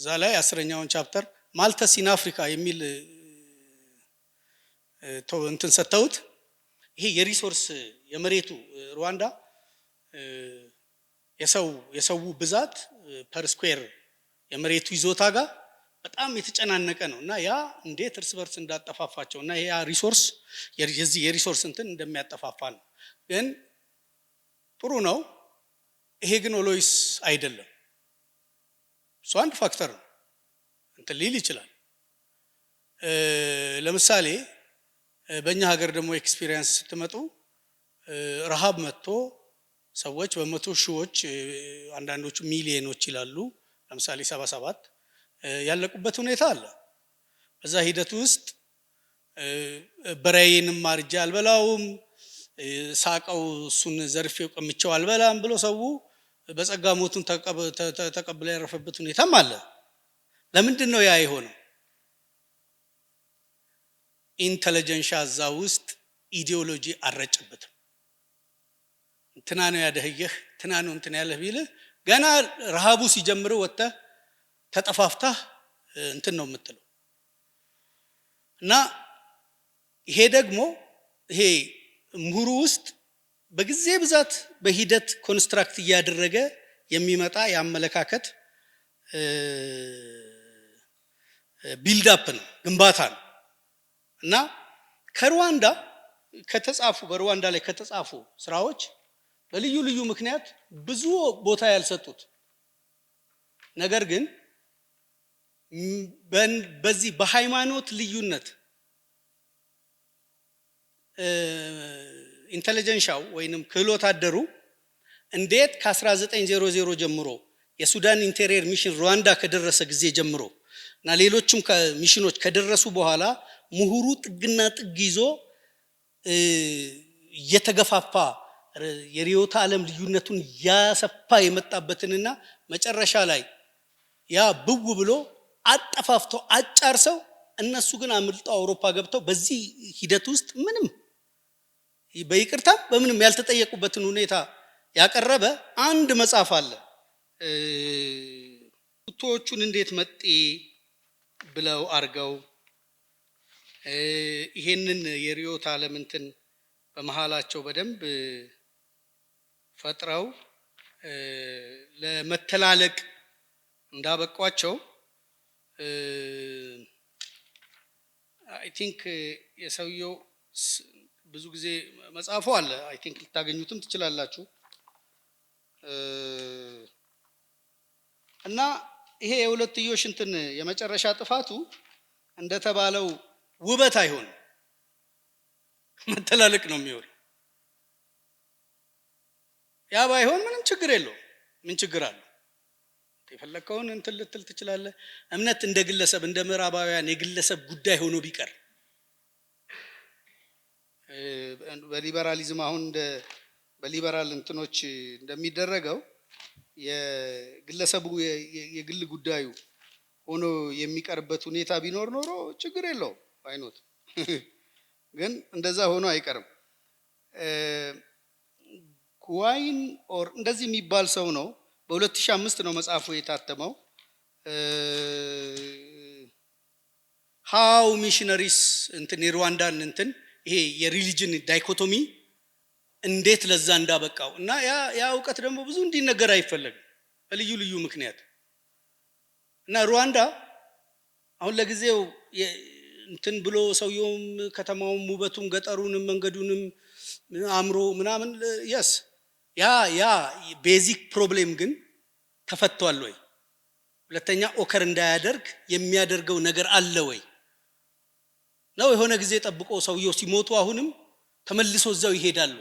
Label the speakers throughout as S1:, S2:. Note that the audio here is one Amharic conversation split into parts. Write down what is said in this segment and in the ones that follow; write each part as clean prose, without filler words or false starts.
S1: እዛ ላይ 10ኛውን ቻፕተር ማልተስ ኢን አፍሪካ የሚል እንትን ሰጥተውት ይሄ የሪሶርስ የመሬቱ ሩዋንዳ የሰው ብዛት ፐር ስኩዌር የመሬቱ ይዞታ ጋር በጣም የተጨናነቀ ነውና ያ እንዴት እርስ በርስ እንዳጠፋፋቸውና ያ ሪሶርስ የሪሶርስ እንትን እንደሚያጠፋፋ ነው። ግን ጥሩ ነው። ይሄ ግን ኦሎይስ አይደለም። እሱ አንድ ፋክተር ነው እንትን ሊል ይችላል። ለምሳሌ በእኛ ሀገር ደግሞ ኤክስፒሪየንስ ስትመጡ ረሃብ መጥቶ ሰዎች በመቶ ሺዎች አንዳንዶቹ ሚሊዮኖች ይላሉ ለምሳሌ 77 ያለቁበት ሁኔታ አለ። በዛ ሂደት ውስጥ በራይንም ማርጃ አልበላውም ሳቀው እሱን ዘርፌው ቀምቼው አልበላም ብሎ ሰው በጸጋ ሞቱን ተቀብሎ ያረፈበት ሁኔታም አለ። ለምንድን ነው ያ የሆነው? ኢንተለጀንሻ እዛ ውስጥ ኢዲዮሎጂ አረጨበትም። እንትና ነው ያደህየህ እንትና ነው እንትና ያለህ ቢልህ ገና ረሃቡ ሲጀምር ወጥተህ ተጠፋፍተህ እንትን ነው የምትለው። እና ይሄ ደግሞ ይሄ ምሁሩ ውስጥ በጊዜ ብዛት በሂደት ኮንስትራክት እያደረገ የሚመጣ ያመለካከት ቢልድ አፕ ነው ግንባታ ነው። እና ከሩዋንዳ በሩዋንዳ ላይ ከተጻፉ ስራዎች በልዩ ልዩ ምክንያት ብዙ ቦታ ያልሰጡት ነገር ግን በዚህ በሃይማኖት ልዩነት ኢንተለጀንሻው ወይንም ክህሎት አደሩ እንዴት ከ1900 ጀምሮ የሱዳን ኢንቴሪየር ሚሽን ሩዋንዳ ከደረሰ ጊዜ ጀምሮ እና ሌሎችም ሚሽኖች ከደረሱ በኋላ ምሁሩ ጥግና ጥግ ይዞ የተገፋፋ የሪዮታ ዓለም ልዩነቱን ያሰፋ የመጣበትንና መጨረሻ ላይ ያ ብው ብሎ አጠፋፍቶ አጫርሰው እነሱ ግን አምልጠው አውሮፓ ገብተው በዚህ ሂደት ውስጥ ምንም በይቅርታ በምንም ያልተጠየቁበትን ሁኔታ ያቀረበ አንድ መጽሐፍ አለ። ቱቶቹን እንዴት መጤ ብለው አርገው ይሄንን የሪዮታ ዓለም እንትን በመሃላቸው በደንብ ፈጥረው ለመተላለቅ እንዳበቋቸው አይ ቲንክ የሰውየው ብዙ ጊዜ መጽሐፉ አለ። አይ ቲንክ ልታገኙትም ትችላላችሁ። እና ይሄ የሁለትዮሽ እንትን የመጨረሻ ጥፋቱ እንደተባለው ውበት አይሆንም፣ መተላለቅ ነው የሚሆነው። ያ ባይሆን ምንም ችግር የለውም። ምን ችግር አለው? የፈለከውን እንትን ልትል ትችላለህ። እምነት እንደ ግለሰብ እንደ ምዕራባውያን የግለሰብ ጉዳይ ሆኖ ቢቀር በሊበራሊዝም አሁን በሊበራል እንትኖች እንደሚደረገው የግለሰቡ የግል ጉዳዩ ሆኖ የሚቀርበት ሁኔታ ቢኖር ኖሮ ችግር የለውም አይኖት። ግን እንደዛ ሆኖ አይቀርም። ኩዋይን ኦር እንደዚህ የሚባል ሰው ነው። በ2005 ነው መጽሐፉ የታተመው። ሃው ሚሽነሪስ እንትን የሩዋንዳን እንትን ይሄ የሪሊጅን ዳይኮቶሚ እንዴት ለዛ እንዳበቃው እና ያ እውቀት ደግሞ ብዙ እንዲነገር አይፈለግም በልዩ ልዩ ምክንያት። እና ሩዋንዳ አሁን ለጊዜው እንትን ብሎ ሰውየውም ከተማውም ውበቱም ገጠሩንም መንገዱንም አምሮ ምናምን ያስ ያ ቤዚክ ፕሮብሌም ግን ተፈቷል ወይ? ሁለተኛ ኦከር እንዳያደርግ የሚያደርገው ነገር አለ ወይ ነው? የሆነ ጊዜ ጠብቆ ሰውየው ሲሞቱ አሁንም ተመልሶ እዛው ይሄዳሉ?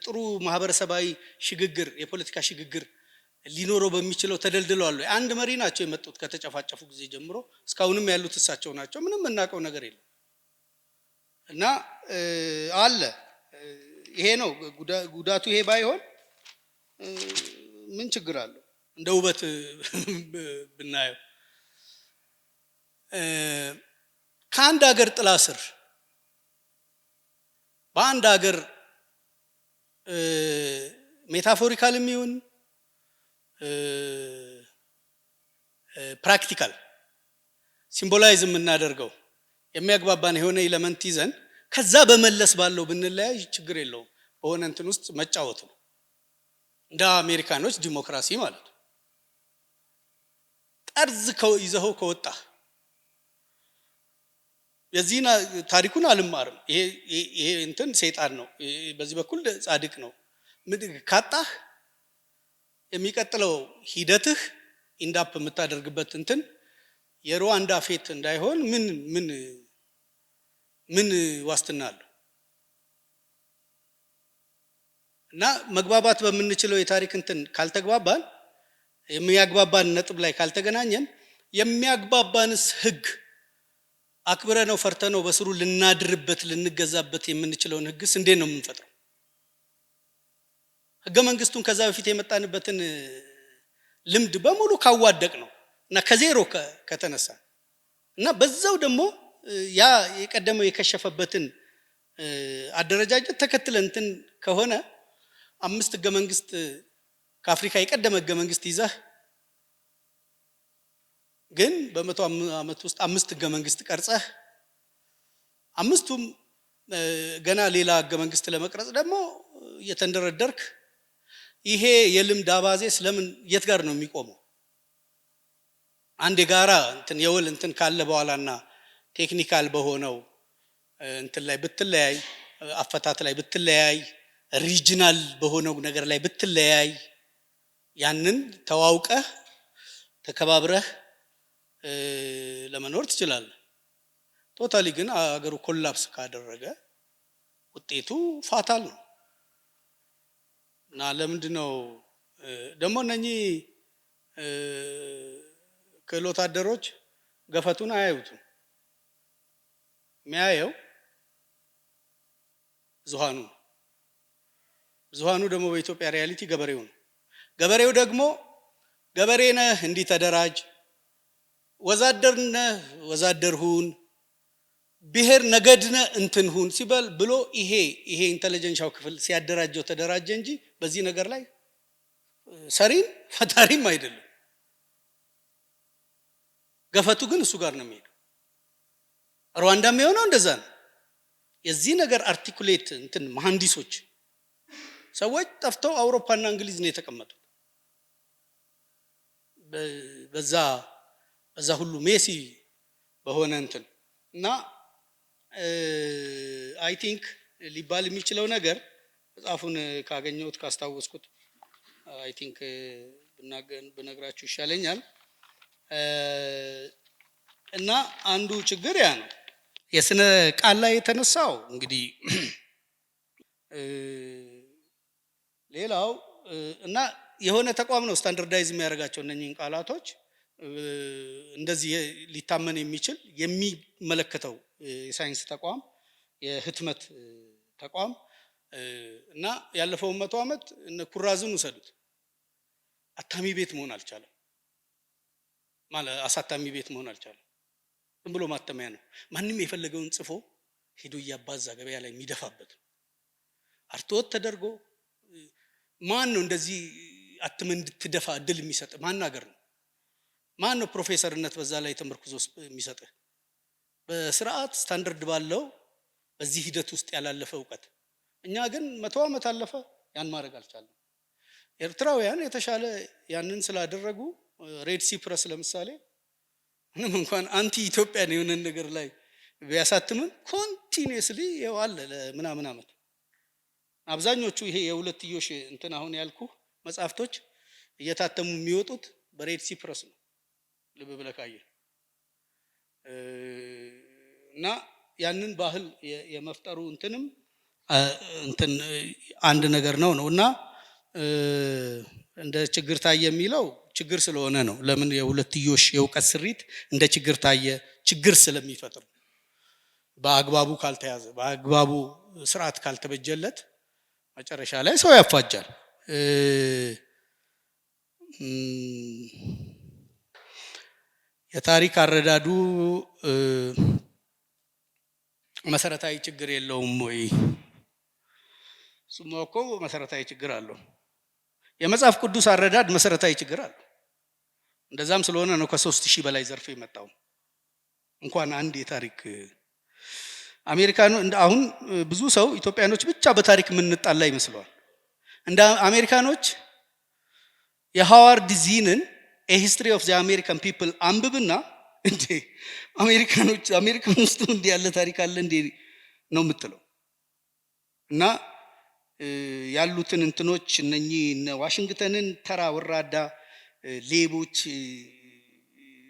S1: ጥሩ ማህበረሰባዊ ሽግግር የፖለቲካ ሽግግር ሊኖረው በሚችለው ተደልድለዋል ወይ? አንድ መሪ ናቸው የመጡት ከተጨፋጨፉ ጊዜ ጀምሮ እስካሁንም ያሉት እሳቸው ናቸው። ምንም እናቀው ነገር የለም። እና አለ ይሄ ነው ጉዳቱ። ይሄ ባይሆን ምን ችግር አለው? እንደ ውበት ብናየው ከአንድ ሀገር ጥላ ስር በአንድ ሀገር ሜታፎሪካልም ይሁን ፕራክቲካል ሲምቦላይዝ የምናደርገው የሚያግባባን የሆነ ኤሌመንት ይዘን ከዛ በመለስ ባለው ብንለያይ ችግር የለውም። በሆነ እንትን ውስጥ መጫወት ነው እንደ አሜሪካኖች ዲሞክራሲ ማለት ነው። ጠርዝ ይዘው ከወጣ የዚህና ታሪኩን አልማርም ይሄ እንትን ሰይጣን ነው በዚህ በኩል ጻድቅ ነው ካጣህ የሚቀጥለው ሂደትህ ኢንዳፕ የምታደርግበት እንትን የሩዋንዳ ፌት እንዳይሆን ምን ዋስትና አለው? እና መግባባት በምንችለው የታሪክ እንትን ካልተግባባን የሚያግባባን ነጥብ ላይ ካልተገናኘን የሚያግባባንስ ህግ አክብረ ነው ፈርተ ነው በስሩ ልናድርበት ልንገዛበት የምንችለውን ህግስ እንዴት ነው የምንፈጥረው? ህገ መንግስቱን ከዛ በፊት የመጣንበትን ልምድ በሙሉ ካዋደቅ ነው እና ከዜሮ ከተነሳ እና በዛው ደግሞ ያ የቀደመው የከሸፈበትን አደረጃጀት ተከትለን እንትን ከሆነ 5 ህገ መንግስት ከአፍሪካ የቀደመ ህገ መንግስት ይዘህ ግን በመቶ ዓመት ውስጥ 5 ህገ መንግስት ቀርጸህ 5ቱም ገና ሌላ ህገ መንግስት ለመቅረጽ ደግሞ እየተንደረደርክ ይሄ የልምድ አባዜ ስለምን የት ጋር ነው የሚቆመው? አንድ የጋራ እንትን የውል እንትን ካለ በኋላና ቴክኒካል በሆነው እንትን ላይ ብትለያይ አፈታት ላይ ብትለያይ ሪጂናል በሆነው ነገር ላይ ብትለያይ ያንን ተዋውቀህ ተከባብረህ ለመኖር ትችላለህ። ቶታሊ ግን አገሩ ኮላፕስ ካደረገ ውጤቱ ፋታል ነው እና ለምንድነው ደግሞ እነኚህ ክህሎት አደሮች ገፈቱን አያዩትም። የሚያየው ብዙሃኑ ደግሞ በኢትዮጵያ ሪያሊቲ ገበሬው ነው። ገበሬው ደግሞ ገበሬ ነህ እንዲህ ተደራጅ፣ ወዛደር ነህ ወዛደር ሁን፣ ብሔር ነገድ ነህ እንትን ሁን ሲባል ብሎ ይሄ ኢንተለጀንሻው ክፍል ሲያደራጀው ተደራጀ እንጂ በዚህ ነገር ላይ ሰሪም ፈታሪም አይደለም። ገፈቱ ግን እሱ ጋር ነው የሚሄደው። ሩዋንዳ የሚሆነው እንደዛ ነው። የዚህ ነገር አርቲኩሌት እንትን መሐንዲሶች ሰዎች ጠፍተው አውሮፓና እንግሊዝ ነው የተቀመጡት። በዛ ሁሉ ሜሲ በሆነ እንትን እና አይ ቲንክ ሊባል የሚችለው ነገር መጽሐፉን ካገኘሁት ካስታወስኩት አይ ቲንክ ብነግራችሁ ይሻለኛል። እና አንዱ ችግር ያ ነው የስነ ቃል ላይ የተነሳው እንግዲህ ሌላው እና የሆነ ተቋም ነው ስታንዳርዳይዝ የሚያደርጋቸው እነኚህን ቃላቶች እንደዚህ ሊታመን የሚችል የሚመለከተው የሳይንስ ተቋም የህትመት ተቋም እና ያለፈውን 100 ዓመት እነ ኩራዝን ውሰዱት። አታሚ ቤት መሆን አልቻለም ማለት አሳታሚ ቤት መሆን አልቻለም። ዝም ብሎ ማተሚያ ነው። ማንም የፈለገውን ጽፎ ሄዶ እያባዛ ገበያ ላይ የሚደፋበት አርቶት ተደርጎ ማን ነው እንደዚህ አትም እንድትደፋ እድል የሚሰጥ? ማን ሀገር ነው? ማን ነው ፕሮፌሰርነት በዛ ላይ ተመርኩዞ የሚሰጥ? በስርዓት ስታንዳርድ ባለው በዚህ ሂደት ውስጥ ያላለፈ ዕውቀት። እኛ ግን 100 ዓመት አለፈ ያን ማድረግ አልቻለም። ኤርትራውያን የተሻለ ያንን ስላደረጉ ሬድ ሲ ፕረስ ለምሳሌ ምንም እንኳን አንቲ ኢትዮጵያ የሆነ ነገር ላይ ቢያሳትምም ኮንቲኒየስሊ ያው አለ ለምናምን ዓመት። አብዛኞቹ ይሄ የሁለትዮሽ እንትን አሁን ያልኩ መጽሐፍቶች እየታተሙ የሚወጡት በሬድ ሲ ፕረስ ነው። ልብ ብለህ ካየህ እና ያንን ባህል የመፍጠሩ እንትንም እንትን አንድ ነገር ነው እና እንደ ችግር ታየ የሚለው ችግር ስለሆነ ነው። ለምን የሁለትዮሽ የእውቀት ስሪት እንደ ችግር ታየ? ችግር ስለሚፈጥር በአግባቡ ካልተያዘ በአግባቡ ስርዓት ካልተበጀለት መጨረሻ ላይ ሰው ያፋጃል። የታሪክ አረዳዱ መሰረታዊ ችግር የለውም ወይ? እሱማ እኮ መሰረታዊ ችግር አለው። የመጽሐፍ ቅዱስ አረዳድ መሰረታዊ ችግር አለው። እንደዛም ስለሆነ ነው ከ3000 በላይ ዘርፍ የመጣው። እንኳን አንድ የታሪክ አሜሪካኑ አሁን ብዙ ሰው ኢትዮጵያኖች ብቻ በታሪክ የምንጣላ ይመስለዋል። እንደ አሜሪካኖች የሃዋርድ ዚንን A History of the American People አንብብና እንዴ አሜሪካኖች አሜሪካን ውስጥ እንዲህ ያለ ታሪክ አለ እንዴ ነው የምትለው። እና ያሉትን እንትኖች እነኚህ ዋሽንግተንን ተራ ወራዳ ሌቦች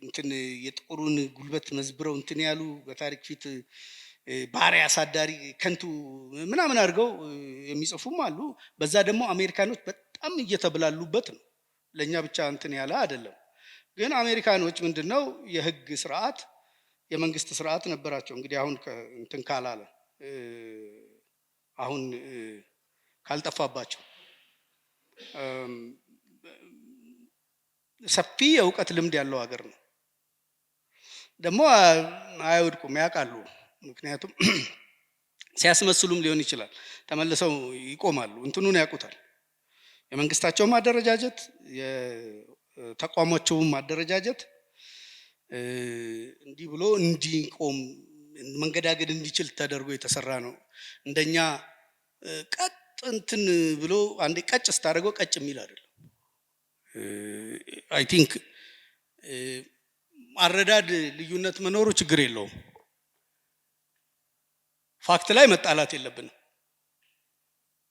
S1: እንትን የጥቁሩን ጉልበት መዝብረው እንትን ያሉ በታሪክ ፊት ባሪያ አሳዳሪ ከንቱ ምናምን አድርገው የሚጽፉም አሉ። በዛ ደግሞ አሜሪካኖች በጣም እየተብላሉበት ነው። ለኛ ብቻ እንትን ያለ አይደለም። ግን አሜሪካኖች ምንድነው የህግ ስርዓት የመንግስት ስርዓት ነበራቸው። እንግዲህ አሁን እንትን ካላለ አሁን ካልጠፋባቸው ሰፊ የእውቀት ልምድ ያለው ሀገር ነው። ደግሞ አይወድቁም፣ ያውቃሉ። ምክንያቱም ሲያስመስሉም ሊሆን ይችላል ተመልሰው ይቆማሉ። እንትኑን ያውቁታል። የመንግስታቸው ማደረጃጀት የተቋማቸው ማደረጃጀት እንዲህ ብሎ እንዲቆም መንገዳገድ እንዲችል ተደርጎ የተሰራ ነው። እንደኛ ቀጥ እንትን ብሎ አንዴ ቀጭ ስታደርገው ቀጭ የሚል አይደለም። አይ ቲንክ አረዳድ ልዩነት መኖሩ ችግር የለውም። ፋክት ላይ መጣላት የለብንም።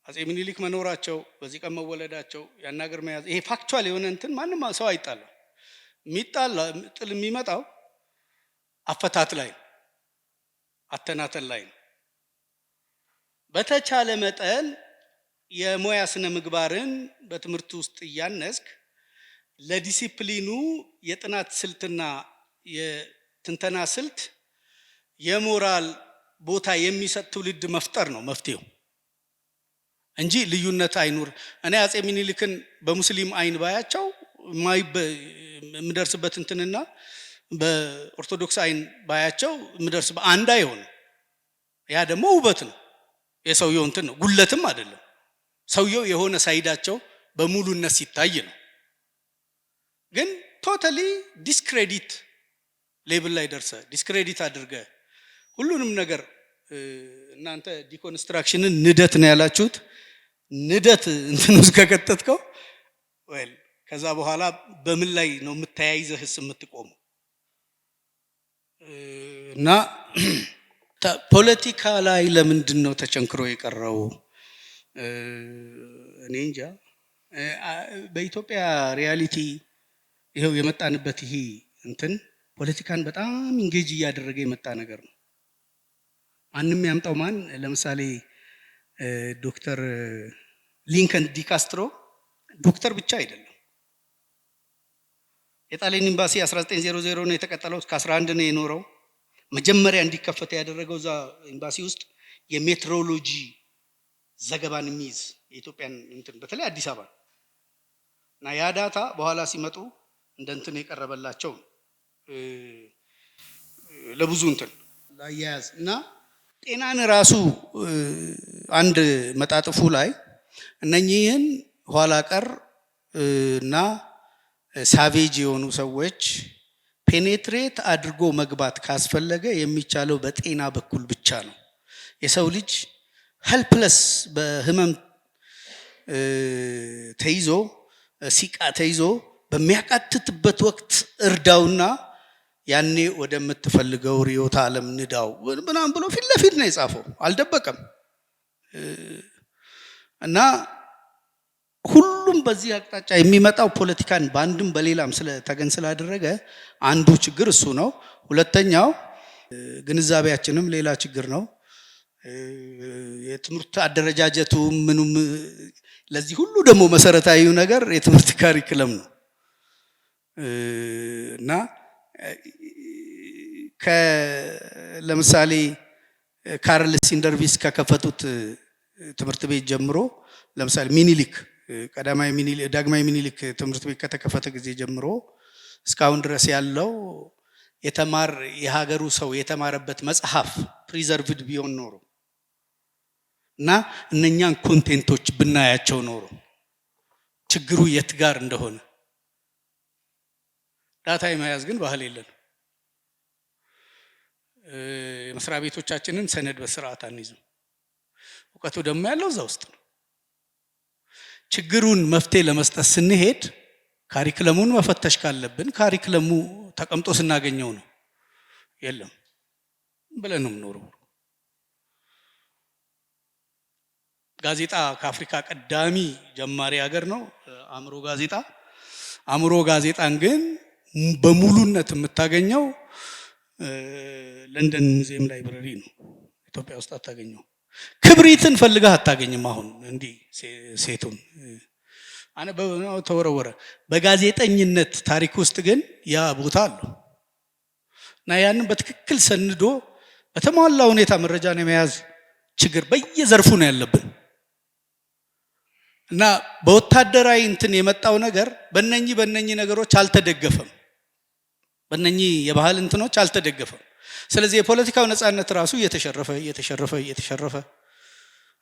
S1: አጼ ምኒልክ መኖራቸው በዚህ ቀን መወለዳቸው ያናገር መያዝ ይሄ ፋክቹዋል የሆነ እንትን ማንም ሰው አይጣላ። ጥል የሚመጣው አፈታት ላይ አተናተን ላይ ነው። በተቻለ መጠን የሙያ ስነ ምግባርን በትምህርት ውስጥ እያነስክ ለዲሲፕሊኑ የጥናት ስልትና የትንተና ስልት የሞራል ቦታ የሚሰጥ ትውልድ መፍጠር ነው መፍትሄው እንጂ ልዩነት አይኑር። እኔ አጼ ምኒልክን በሙስሊም አይን ባያቸው የምደርስበት እንትንና በኦርቶዶክስ አይን ባያቸው የምደርስበት አንድ አይሆንም። ያ ደግሞ ውበት ነው፣ የሰውየው እንትን ነው፣ ጉለትም አይደለም። ሰውየው የሆነ ሳይዳቸው በሙሉነት ሲታይ ነው። ግን ቶታሊ ዲስክሬዲት ሌብል ላይ ደርሰ ዲስክሬዲት አድርገ ሁሉንም ነገር እናንተ ዲኮንስትራክሽንን ንደት ነው ያላችሁት። ንደት እንትን ውስጥ ከከተትከው ወል ከዛ በኋላ በምን ላይ ነው የምታያይዘህስ የምትቆመው? እና ፖለቲካ ላይ ለምንድን ነው ተቸንክሮ የቀረው? እኔ እንጃ። በኢትዮጵያ ሪያሊቲ ይሄው የመጣንበት ይሄ እንትን ፖለቲካን በጣም ኢንጌጅ እያደረገ የመጣ ነገር ነው። ማንም ያምጣው ማን ለምሳሌ ዶክተር ሊንከን ዲካስትሮ ዶክተር ብቻ አይደለም። የጣሊያን ኤምባሲ 1900 ነው የተቀጠለው፣ እስከ 11 ነው የኖረው። መጀመሪያ እንዲከፈት ያደረገው እዛ ኤምባሲ ውስጥ የሜትሮሎጂ ዘገባን የሚይዝ የኢትዮጵያን እንትን በተለይ አዲስ አበባ እና ያ ዳታ በኋላ ሲመጡ እንደ እንትን የቀረበላቸው ለብዙ እንትን ላያያዝ እና ጤናን ራሱ አንድ መጣጥፉ ላይ እነኚህን ኋላ ቀር እና ሳቬጅ የሆኑ ሰዎች ፔኔትሬት አድርጎ መግባት ካስፈለገ የሚቻለው በጤና በኩል ብቻ ነው። የሰው ልጅ ሄልፕለስ በህመም ተይዞ ሲቃ ተይዞ በሚያቃትትበት ወቅት እርዳውና ያኔ ወደምትፈልገው ሪዮታ ዓለም ንዳው ምናምን ብሎ ፊት ለፊት ነው የጻፈው፣ አልደበቀም። እና ሁሉም በዚህ አቅጣጫ የሚመጣው ፖለቲካን በአንድም በሌላም ተገን ስላደረገ አንዱ ችግር እሱ ነው። ሁለተኛው ግንዛቤያችንም ሌላ ችግር ነው። የትምህርት አደረጃጀቱ ምኑም ለዚህ ሁሉ ደግሞ መሰረታዊ ነገር የትምህርት ካሪክለም ነው እና ለምሳሌ ካርል ሲንደርቪስ ከከፈቱት ትምህርት ቤት ጀምሮ ለምሳሌ ሚኒሊክ ዳግማዊ ሚኒሊክ ትምህርት ቤት ከተከፈተ ጊዜ ጀምሮ እስካሁን ድረስ ያለው የሀገሩ ሰው የተማረበት መጽሐፍ ፕሪዘርቭድ ቢሆን ኖሮ እና እነኛን ኮንቴንቶች ብናያቸው ኖሮ ችግሩ የት ጋር እንደሆነ ዳታ የመያዝ ግን ባህል የለን። የመስሪያ ቤቶቻችንን ሰነድ በስርዓት አንይዝም። እውቀቱ ደግሞ ያለው እዛ ውስጥ ነው። ችግሩን መፍትሄ ለመስጠት ስንሄድ ካሪክለሙን መፈተሽ ካለብን ካሪክለሙ ተቀምጦ ስናገኘው ነው። የለም ብለንም ኖረው። ጋዜጣ ከአፍሪካ ቀዳሚ ጀማሪ ሀገር ነው አእምሮ ጋዜጣ። አእምሮ ጋዜጣን ግን በሙሉነት የምታገኘው ለንደን ሙዚየም ላይብረሪ ነው። ኢትዮጵያ ውስጥ አታገኘው። ክብሪትን ፈልገህ አታገኝም። አሁን እንዲህ ሴቱን አነበበው ተወረወረ። በጋዜጠኝነት ታሪክ ውስጥ ግን ያ ቦታ አለው እና ያንን በትክክል ሰንዶ በተሟላ ሁኔታ መረጃን የመያዝ ችግር በየዘርፉ ነው ያለብን እና በወታደራዊ እንትን የመጣው ነገር በእነኚህ ነገሮች አልተደገፈም። በእነኚህ የባህል እንትኖች አልተደገፈም። ስለዚህ የፖለቲካው ነጻነት ራሱ እየተሸረፈ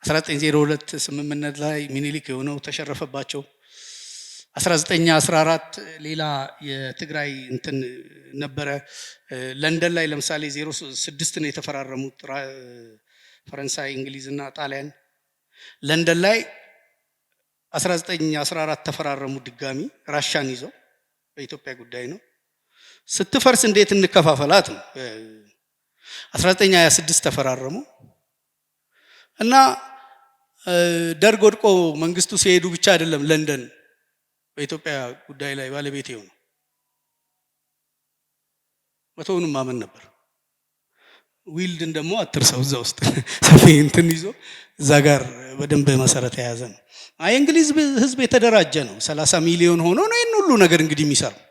S1: 1902 ስምምነት ላይ ሚኒሊክ የሆነው ተሸረፈባቸው። 1914 ሌላ የትግራይ እንትን ነበረ። ለንደን ላይ ለምሳሌ 06 ነው የተፈራረሙት ፈረንሳይ፣ እንግሊዝና ጣሊያን። ለንደን ላይ 1914 ተፈራረሙ ድጋሚ ራሻን ይዘው። በኢትዮጵያ ጉዳይ ነው። ስትፈርስ እንዴት እንከፋፈላት ነው። 1926 ተፈራረሙ እና ደርግ ወድቆ መንግስቱ ሲሄዱ ብቻ አይደለም ለንደን በኢትዮጵያ ጉዳይ ላይ ባለቤት የሆነው። መተውንም ማመን ነበር። ዊልድን ደግሞ አትርሰው እዛ ውስጥ ሰፊ እንትን ይዞ እዛ ጋር በደንብ መሰረት የያዘ ነው። የእንግሊዝ ህዝብ የተደራጀ ነው። 30 ሚሊዮን ሆኖ ነው ይህን ሁሉ ነገር እንግዲህ የሚሰራው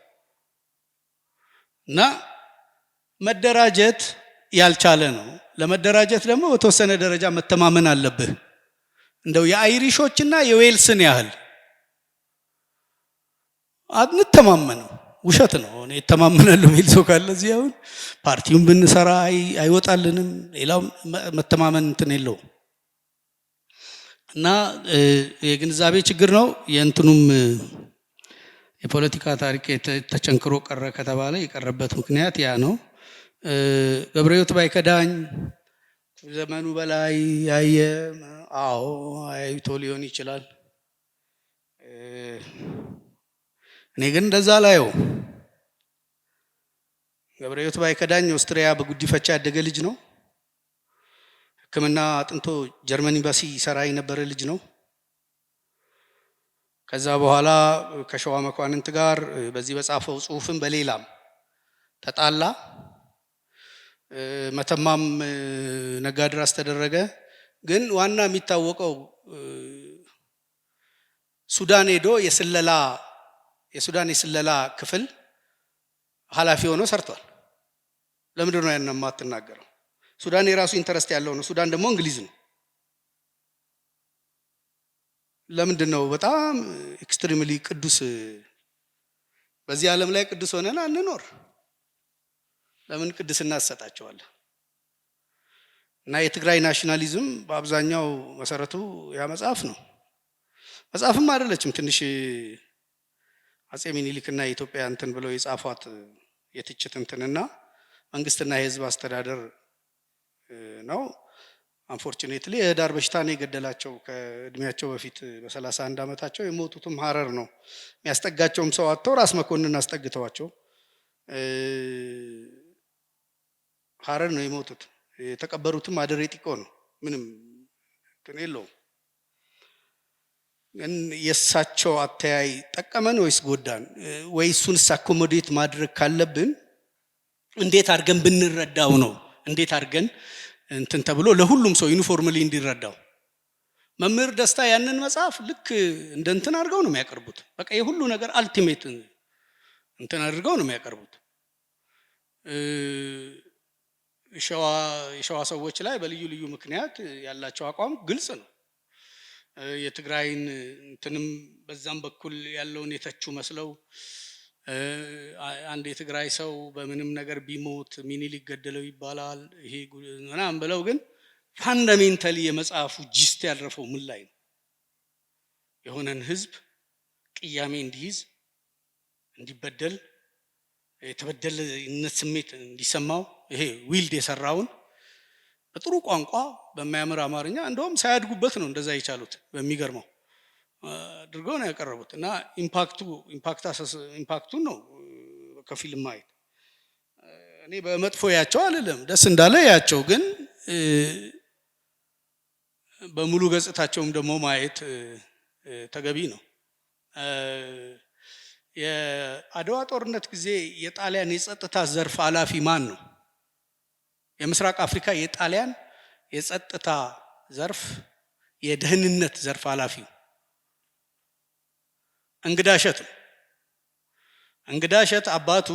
S1: እና መደራጀት ያልቻለ ነው። ለመደራጀት ደግሞ በተወሰነ ደረጃ መተማመን አለብህ። እንደው የአይሪሾችና የዌልስን ያህል አንተማመንም። ውሸት ነው። እኔ እተማመናለሁ የሚል ሰው ካለ እዚህ አሁን ፓርቲውን ብንሰራ አይወጣልንም። ሌላው መተማመን እንትን የለውም እና የግንዛቤ ችግር ነው። የእንትኑም የፖለቲካ ታሪክ ተቸንክሮ ቀረ ከተባለ የቀረበት ምክንያት ያ ነው። ገብረሕይወት ባይከዳኝ ዘመኑ በላይ ያየ አይቶ ሊሆን ይችላል። እኔ ግን እንደዛ ላየው። ገብረሕይወት ባይከዳኝ ኦስትሪያ በጉዲፈቻ ያደገ ልጅ ነው። ሕክምና አጥንቶ ጀርመን ኤምባሲ ይሰራ የነበረ ልጅ ነው። ከዛ በኋላ ከሸዋ መኳንንት ጋር በዚህ በጻፈው ጽሁፍም በሌላም ተጣላ። መተማም ነጋድራስ ተደረገ። ግን ዋና የሚታወቀው ሱዳን ሄዶ የሱዳን የስለላ ክፍል ኃላፊ ሆኖ ሰርቷል። ለምንድን ነው ያን የማትናገረው? ሱዳን የራሱ ኢንተረስት ያለው ነው። ሱዳን ደግሞ እንግሊዝ ነው። ለምንድን ነው በጣም ኤክስትሪምሊ ቅዱስ በዚህ ዓለም ላይ ቅዱስ ሆነን አንኖር? ለምን ቅድስና እናሰጣቸዋለን? እና የትግራይ ናሽናሊዝም በአብዛኛው መሰረቱ ያ መጽሐፍ ነው። መጽሐፍም አይደለችም፣ ትንሽ አጼ ሚኒሊክና የኢትዮጵያ እንትን ብለው የጻፏት የትችት እንትንና መንግስትና የህዝብ አስተዳደር ነው። አንፎርቹኔትሊ የህዳር በሽታ ነው የገደላቸው። ከእድሜያቸው በፊት በ31 ዓመታቸው የሞቱትም ሀረር ነው። የሚያስጠጋቸውም ሰው አጥተው ራስ መኮንን አስጠግተዋቸው ሀረር ነው የሞቱት። የተቀበሩትም አደሬ ጢቆ ነው። ምንም እንትን የለውም። ግን የእሳቸው አተያይ ጠቀመን ወይስ ጎዳን? ወይ እሱንስ አኮሞዴት ማድረግ ካለብን እንዴት አድርገን ብንረዳው ነው? እንዴት አድርገን እንትን ተብሎ ለሁሉም ሰው ዩኒፎርምሊ እንዲረዳው። መምህር ደስታ ያንን መጽሐፍ ልክ እንደ እንትን አድርገው ነው የሚያቀርቡት። በቃ የሁሉ ነገር አልቲሜት እንትን አድርገው ነው የሚያቀርቡት። የሸዋ ሰዎች ላይ በልዩ ልዩ ምክንያት ያላቸው አቋም ግልጽ ነው። የትግራይን እንትንም በዛም በኩል ያለውን የተቹ መስለው አንድ የትግራይ ሰው በምንም ነገር ቢሞት ሚኒሊክ ገደለው ይባላል ይሄ ምናምን ብለው፣ ግን ፋንዳሜንታሊ የመጽሐፉ ጂስት ያልረፈው ምን ላይ ነው? የሆነን ህዝብ ቅያሜ እንዲይዝ እንዲበደል የተበደለነት ስሜት እንዲሰማው ይሄ ዊልድ የሰራውን በጥሩ ቋንቋ በማያምር አማርኛ እንደውም ሳያድጉበት ነው እንደዛ የቻሉት በሚገርመው አድርገው ነው ያቀረቡት እና ኢምፓክቱን ነው ከፊልም ማየት እኔ በመጥፎ ያቸው አይደለም ደስ እንዳለ ያቸው ግን በሙሉ ገጽታቸውም ደግሞ ማየት ተገቢ ነው። የአድዋ ጦርነት ጊዜ የጣሊያን የጸጥታ ዘርፍ ኃላፊ ማን ነው? የምስራቅ አፍሪካ የጣሊያን የጸጥታ ዘርፍ የደህንነት ዘርፍ ኃላፊ እንግዳ እሸት ነው። እንግዳ እሸት አባቱ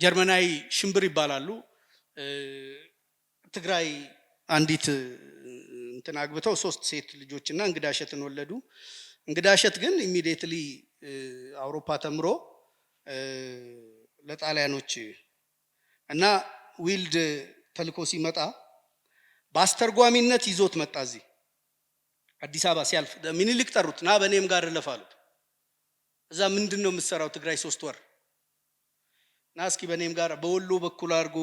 S1: ጀርመናዊ ሽምብር ይባላሉ። ትግራይ አንዲት እንትን አግብተው 3 ሴት ልጆችና እንግዳ እሸትን ወለዱ። እንግዳ እሸት ግን ኢሚዲየትሊ አውሮፓ ተምሮ ለጣሊያኖች እና ዊልድ ተልኮ ሲመጣ በአስተርጓሚነት ይዞት መጣ። እዚህ አዲስ አበባ ሲያልፍ ምኒልክ ጠሩት ና በእኔም ጋር እለፋሉት። እዛ ምንድነው የምትሰራው? ትግራይ 3 ወር ና እስኪ በእኔም ጋር በወሎ በኩል አድርጎ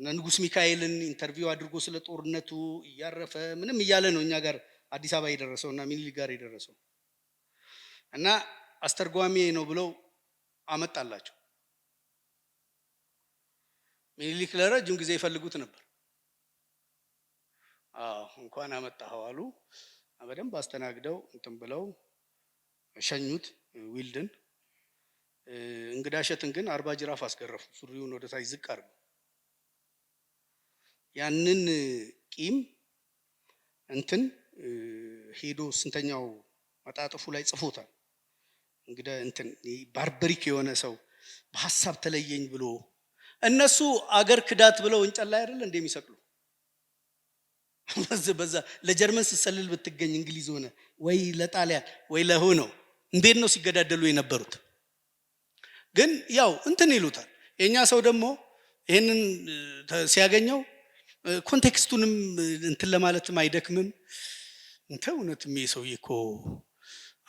S1: ንጉስ ሚካኤልን ኢንተርቪው አድርጎ ስለ ጦርነቱ እያረፈ ምንም እያለ ነው እኛ ጋር አዲስ አበባ የደረሰው እና ሚኒሊክ ጋር የደረሰው እና አስተርጓሚ ነው ብለው አመጣላቸው። ሚኒሊክ ለረጅም ጊዜ ይፈልጉት ነበር። እንኳን አመጣኸው አሉ። በደንብ አስተናግደው እንትን ብለው ሸኙት ዊልድን። እንግዳ እሸትን ግን 40 ጅራፍ አስገረፉ። ሱሪውን ወደ ታች ዝቅ አድርገው ያንን ቂም እንትን ሄዶ ስንተኛው መጣጥፉ ላይ ጽፎታል። እንግዳ እንትን ባርበሪክ የሆነ ሰው በሐሳብ ተለየኝ ብሎ እነሱ አገር ክዳት ብለው እንጨት ላይ አይደል እንደሚሰቅሉ በዛ ለጀርመን ሲሰልል ብትገኝ እንግሊዝ ሆነ ወይ ለጣሊያን ወይ ለሆነው እንዴት ነው ሲገዳደሉ የነበሩት? ግን ያው እንትን ይሉታል። የኛ ሰው ደግሞ ይሄንን ሲያገኘው ኮንቴክስቱንም እንትን ለማለትም አይደክምም። እውነትም ይሄ ሰውዬ እኮ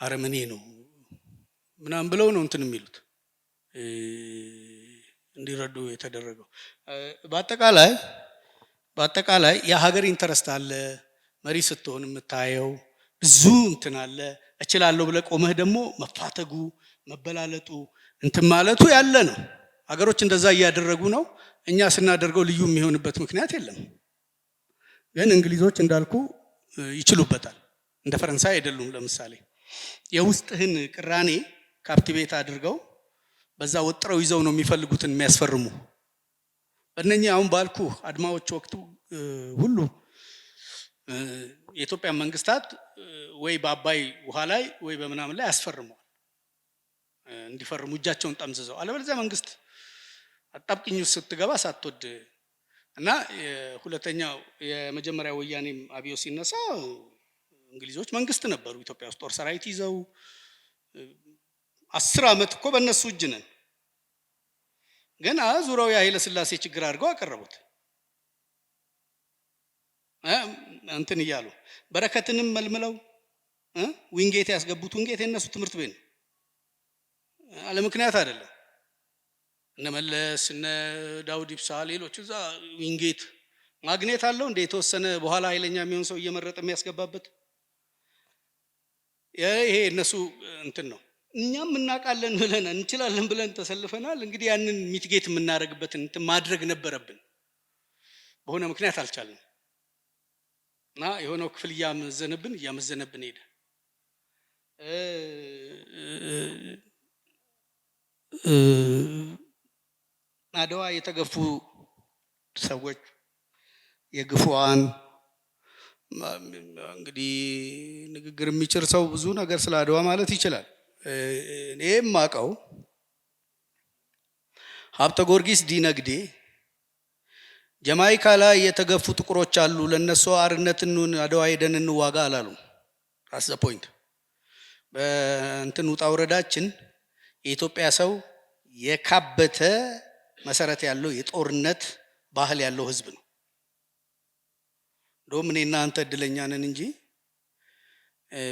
S1: አረመኔ ነው ምናምን ብለው ነው እንትን የሚሉት እንዲረዱ የተደረገው። በአጠቃላይ የሀገር ኢንተረስት አለ። መሪ ስትሆን የምታየው ብዙ እንትን አለ። እችላለሁ ብለህ ቆመህ ደግሞ መፋተጉ መበላለጡ እንትን ማለቱ ያለ ነው። ሀገሮች እንደዛ እያደረጉ ነው። እኛ ስናደርገው ልዩ የሚሆንበት ምክንያት የለም። ግን እንግሊዞች እንዳልኩ ይችሉበታል። እንደ ፈረንሳይ አይደሉም። ለምሳሌ የውስጥህን ቅራኔ ካፕቲቬት አድርገው በዛ ወጥረው ይዘው ነው የሚፈልጉትን የሚያስፈርሙ። በእነኚህ አሁን ባልኩ አድማዎች ወቅቱ ሁሉ የኢትዮጵያ መንግስታት ወይ በአባይ ውሃ ላይ ወይ በምናምን ላይ ያስፈርመዋል እንዲፈርሙ እጃቸውን ጠምዝዘው። አለበለዚያ መንግስት አጣብቂኝ ውስጥ ስትገባ ሳትወድ እና ሁለተኛው የመጀመሪያ ወያኔም አብዮት ሲነሳ እንግሊዞች መንግስት ነበሩ ኢትዮጵያ ውስጥ ጦር ሰራዊት ይዘው 10 ዓመት እኮ በእነሱ እጅ ነን። ግን ዙሪያው የኃይለ ሥላሴ ችግር አድርገው አቀረቡት እንትን እያሉ በረከትንም መልምለው ዊንጌት ያስገቡት። ዊንጌት የነሱ ትምህርት ቤት ነው አለ ምክንያት አይደለም። እነ መለስ እነ ዳውድ ኢብሳ ሌሎች እዛ ዊንጌት ማግኔት አለው እንደ የተወሰነ በኋላ ኃይለኛ የሚሆን ሰው እየመረጠ የሚያስገባበት ይሄ እነሱ እንትን ነው። እኛም እናውቃለን ብለን እንችላለን ብለን ተሰልፈናል። እንግዲህ ያንን ሚትጌት የምናደርግበትን እንትን ማድረግ ነበረብን። በሆነ ምክንያት አልቻልንም እና የሆነው ክፍል እያመዘነብን ሄደ። አድዋ የተገፉ ሰዎች የግፉዋን እንግዲህ ንግግር የሚችል ሰው ብዙ ነገር ስለ አድዋ ማለት ይችላል። እኔም ማቀው ሀብተ ጊዮርጊስ ዲነግዴ ጀማይካ ላይ የተገፉ ጥቁሮች አሉ፣ ለነሱ አርነትን አድዋ ሄደን እንዋጋ አላሉ። that's the point። በእንትን ውጣ ውረዳችን የኢትዮጵያ ሰው የካበተ መሰረት ያለው የጦርነት ባህል ያለው ህዝብ ነው። እንደውም እኔና አንተ እድለኛ ነን እንጂ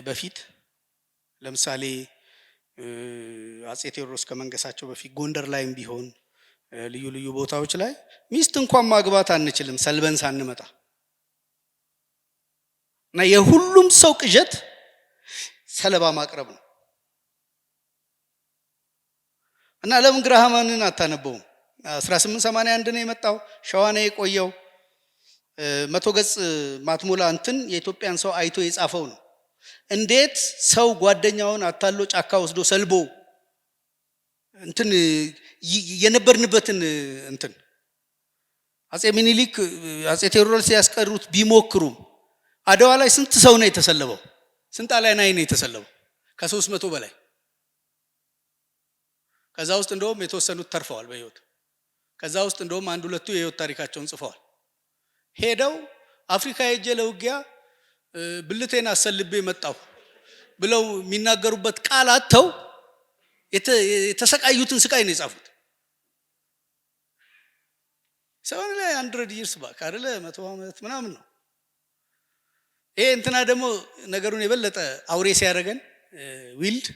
S1: በፊት ለምሳሌ አጼ ቴዎድሮስ ከመንገሳቸው በፊት ጎንደር ላይም ቢሆን ልዩ ልዩ ቦታዎች ላይ ሚስት እንኳን ማግባት አንችልም ሰልበን ሳንመጣ እና የሁሉም ሰው ቅዠት ሰለባ ማቅረብ ነው። እና ለምን ግራሃማንን አታነበውም? 1881 ነው የመጣው፣ ሸዋ ነው የቆየው። 100 ገጽ ማትሞላ እንትን የኢትዮጵያን ሰው አይቶ የጻፈው ነው። እንዴት ሰው ጓደኛውን አታሎ ጫካ ወስዶ ሰልቦ እንትን የነበርንበትን እንትን አጼ ሚኒሊክ አጼ ቴዎድሮስ ያስቀሩት ቢሞክሩም አድዋ ላይ ስንት ሰው ነው የተሰለበው? ስንት ጣሊያናዊ ነው የተሰለበው? ከ300 በላይ። ከዛ ውስጥ እንደውም የተወሰኑት ተርፈዋል በህይወት። ከዛ ውስጥ እንደውም አንድ ሁለቱ የህይወት ታሪካቸውን ጽፈዋል። ሄደው አፍሪካ ሄጄ ለውጊያ ብልቴን አሰልቤ መጣሁ ብለው የሚናገሩበት ቃል አጥተው የተሰቃዩትን ስቃይ ነው የጻፉት። ሰውን ላይ 100 years back አይደለ 100 ዓመት ምናምን ነው። ይሄ እንትና ደግሞ ነገሩን የበለጠ አውሬ ሲያደርገን ዊልድ